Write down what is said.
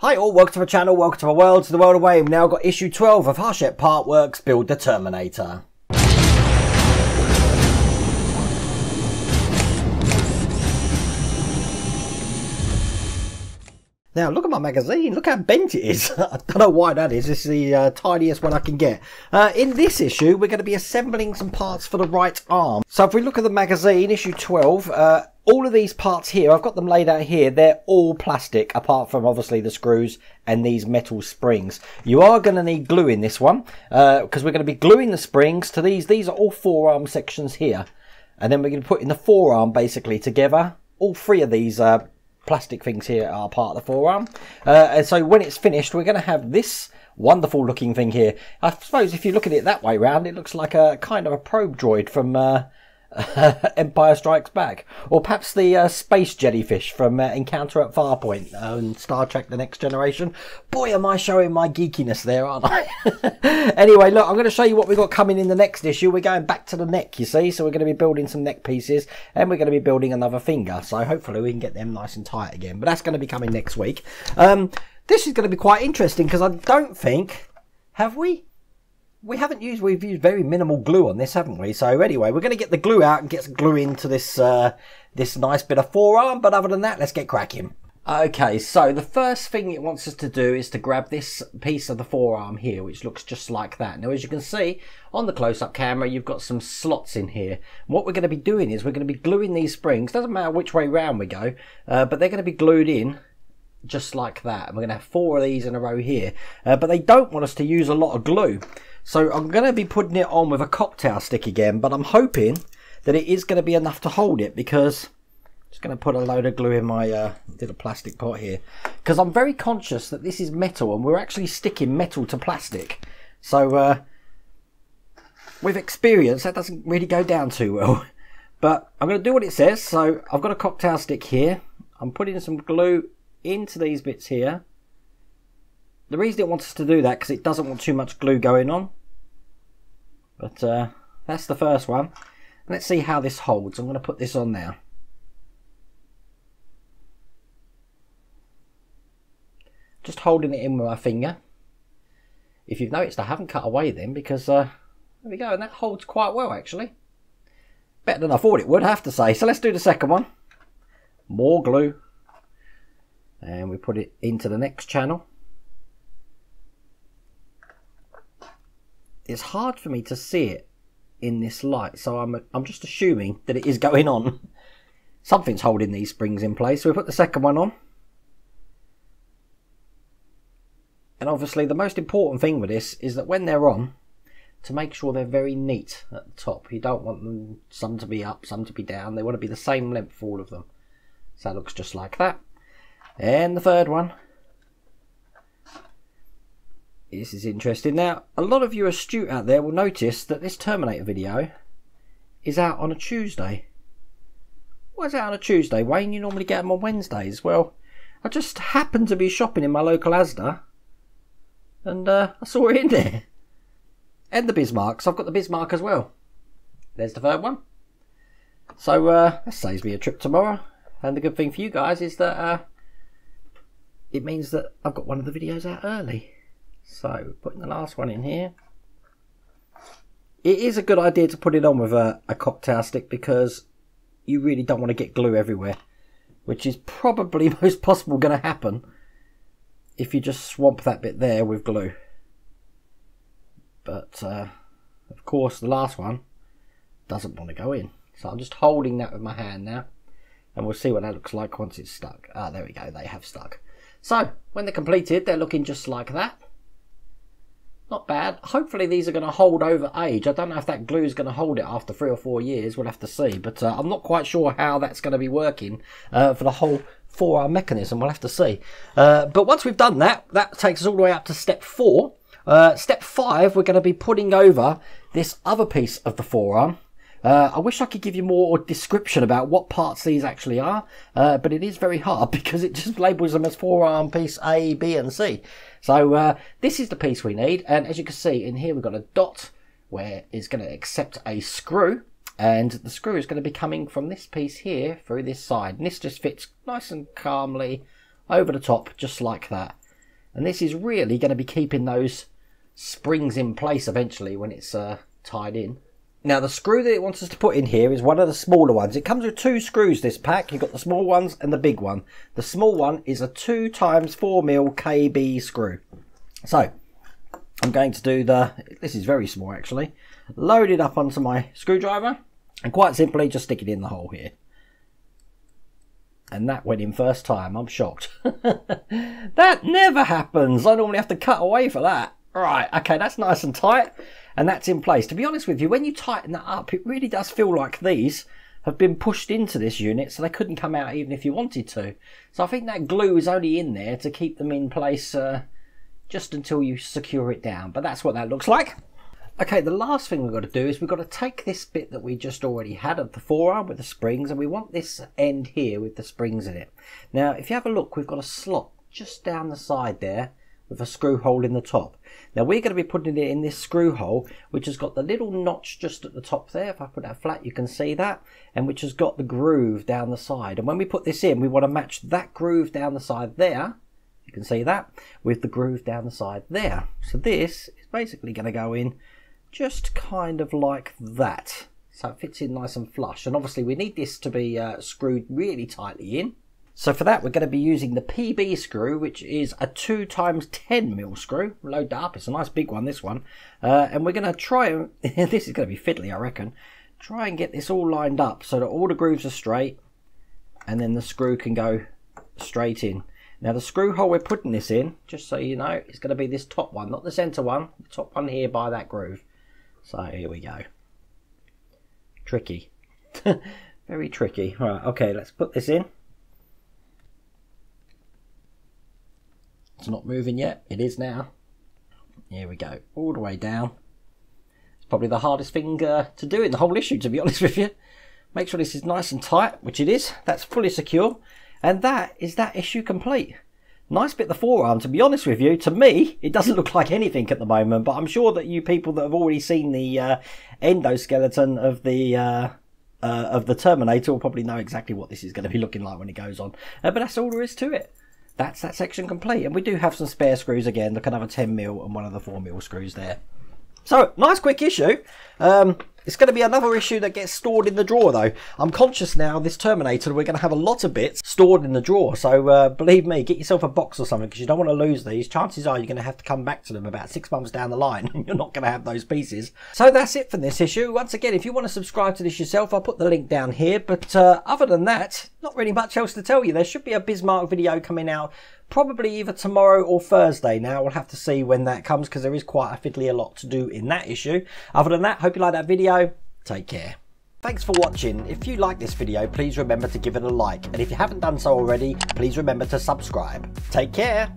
Hi all, welcome to my channel, welcome to my world, to the world away. We've now got issue 12 of Hachette Partworks Build the Terminator. Now look at my magazine, look how bent it is. I don't know why that is, this is the tiniest one I can get. In this issue we're going to be assembling some parts for the right arm. So if we look at the magazine, issue 12, all of these parts here, I've got them laid out here, they're all plastic apart from obviously the screws and these metal springs. You are going to need glue in this one because we're going to be gluing the springs to these. These are all forearm sections here, and then we're going to put in the forearm basically together. All three of these plastic things here are part of the forearm, and so when it's finished we're going to have this wonderful looking thing here. I suppose if you look at it that way round, it looks like a kind of a probe droid from Empire Strikes Back, or perhaps the space jellyfish from Encounter at Farpoint and Star Trek The Next Generation. Boy, am I showing my geekiness there, aren't I? Anyway, look, I'm going to show you what we've got coming in the next issue. We're going back to the neck, you see, so we're going to be building some neck pieces, and we're going to be building another finger, so hopefully we can get them nice and tight again, but that's going to be coming next week. This is going to be quite interesting because I don't think, we've used very minimal glue on this, haven't we? So anyway, we're going to get the glue out and get some glue into this this nice bit of forearm, but other than that, let's get cracking. Okay, so the first thing it wants us to do is to grab this piece of the forearm here, which looks just like that. Now, as you can see on the close-up camera, you've got some slots in here. What we're going to be doing is we're going to be gluing these springs. Doesn't matter which way round we go, but they're going to be glued in just like that. And we're going to have 4 of these in a row here, but they don't want us to use a lot of glue. So I'm going to be putting it on with a cocktail stick again, but I'm hoping that it is going to be enough to hold it, because I'm just going to put a load of glue in my little plastic pot here, because I'm very conscious that this is metal and we're actually sticking metal to plastic. So with experience that doesn't really go down too well, but I'm going to do what it says. So I've got a cocktail stick here. I'm putting some glue into these bits here. The reason it wants us to do that because it doesn't want too much glue going on. But that's the first one. Let's see how this holds. I'm going to put this on now. Just holding it in with my finger. If you've noticed, I haven't cut away then, because there we go, and that holds quite well actually. Better than I thought it would, I have to say. So let's do the second one. More glue. And we put it into the next channel. It's hard for me to see it in this light, so I'm just assuming that it is going on. Something's holding these springs in place. So we put the second one on. And obviously the most important thing with this is that when they're on, to make sure they're very neat at the top. You don't want them, some to be up, some to be down. They want to be the same length for all of them. So that looks just like that. And the third one. This is interesting. Now, a lot of you astute out there will notice that this Terminator video is out on a Tuesday. Why is it out on a Tuesday, Wayne? You normally get them on Wednesdays. Well, I just happened to be shopping in my local Asda, and I saw it in there. And the Bismarck, so I've got the Bismarck as well. There's the third one. So that saves me a trip tomorrow. And the good thing for you guys is that it means that I've got one of the videos out early. So putting the last one in here. It is a good idea to put it on with a cocktail stick, because you really don't want to get glue everywhere, which is probably most possible going to happen if you just swamp that bit there with glue. But of course the last one doesn't want to go in, so I'm just holding that with my hand now, and we'll see what that looks like once it's stuck. Ah, there we go, they have stuck. So when they're completed, they're looking just like that. Not bad. Hopefully these are going to hold over age. I don't know if that glue is going to hold it after 3 or 4 years. We'll have to see. But I'm not quite sure how that's going to be working for the whole forearm mechanism. We'll have to see. But once we've done that, that takes us all the way up to step 4. Step 5, we're going to be putting over this other piece of the forearm. I wish I could give you more description about what parts these actually are, but it is very hard because it just labels them as forearm piece A, B and C. So this is the piece we need, and as you can see in here we've got a dot where it's going to accept a screw, and the screw is going to be coming from this piece here through this side, and this just fits nice and calmly over the top just like that. And this is really going to be keeping those springs in place eventually when it's tied in. Now the screw that it wants us to put in here is one of the smaller ones. It comes with 2 screws, this pack. You've got the small ones and the big one. The small one is a 2 times 4mm KB screw. So I'm going to do this is very small actually, load it up onto my screwdriver and quite simply just stick it in the hole here. And that went in first time. I'm shocked. That never happens. I normally have to cut away for that. Right, okay, that's nice and tight. And that's in place. To be honest with you, when you tighten that up, it really does feel like these have been pushed into this unit, so they couldn't come out even if you wanted to. So I think that glue is only in there to keep them in place just until you secure it down. But that's what that looks like. Okay, the last thing we've got to do is we've got to take this bit that we just already had of the forearm with the springs, and we want this end here with the springs in it. Now, if you have a look, we've got a slot just down the side there with a screw hole in the top. Now, we're going to be putting it in this screw hole, which has got the little notch just at the top there. If I put that flat, you can see that, and which has got the groove down the side. And when we put this in, we want to match that groove down the side there. You can see that with the groove down the side there. So this is basically going to go in just kind of like that, so it fits in nice and flush. And obviously we need this to be screwed really tightly in. So for that we're going to be using the PB screw, which is a 2 times 10mm screw. Load that up, it's a nice big one, this one. And we're going to try and this is going to be fiddly, I reckon. Try and get this all lined up so that all the grooves are straight, and then the screw can go straight in. Now the screw hole we're putting this in, just so you know, is going to be this top one, not the centre one, the top one here by that groove. So here we go. Tricky. Very tricky. Right, okay, let's put this in. It's not moving yet. It is now. Here we go. All the way down. It's probably the hardest thing to do in the whole issue, to be honest with you. Make sure this is nice and tight, which it is. That's fully secure. And that is that issue complete. Nice bit of the forearm, to be honest with you. To me, it doesn't look like anything at the moment, but I'm sure that you people that have already seen the endoskeleton of the Terminator will probably know exactly what this is going to be looking like when it goes on. But that's all there is to it. That's that section complete. And we do have some spare screws again. Look, another 10mm and one of the 4mm screws there. So, nice quick issue. It's going to be another issue that gets stored in the drawer though. I'm conscious now, this Terminator, we're going to have a lot of bits stored in the drawer. So believe me, get yourself a box or something, because you don't want to lose these. Chances are you're going to have to come back to them about 6 months down the line and you're not going to have those pieces. So that's it for this issue. Once again, if you want to subscribe to this yourself, I'll put the link down here. But other than that, not really much else to tell you. There should be a Bismarck video coming out probably either tomorrow or Thursday. Now we'll have to see when that comes, because there is quite a lot to do in that issue. Other than that, hope you like that video. Take care. Thanks for watching. If you like this video, please remember to give it a like, and if you haven't done so already, please remember to subscribe. Take care.